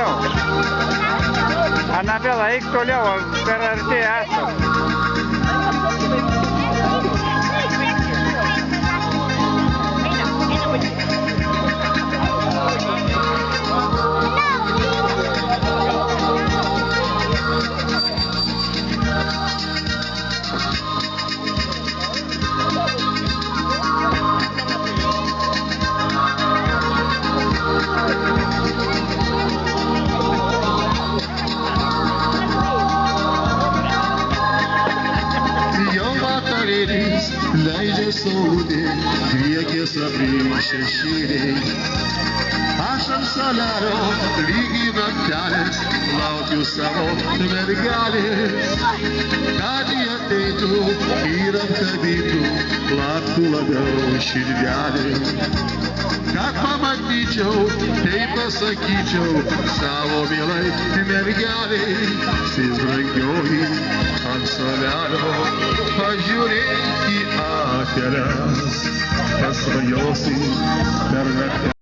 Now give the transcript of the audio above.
toliau. Anabela, eik toliau, per arti esat. Leidžia saulutė, priekis aplink šešėliai. Aš ant salelio lygiai naktelės laukiu savo mergelės, kad jie ateitų ir apkabintų, plaktų labiau širdelė. Kad pamatyčiau, tai pasakyčiau savo mielai mergeliai, sis brangioji ant salelio, pažiūrėk į akeles, pasvajosi per naktį.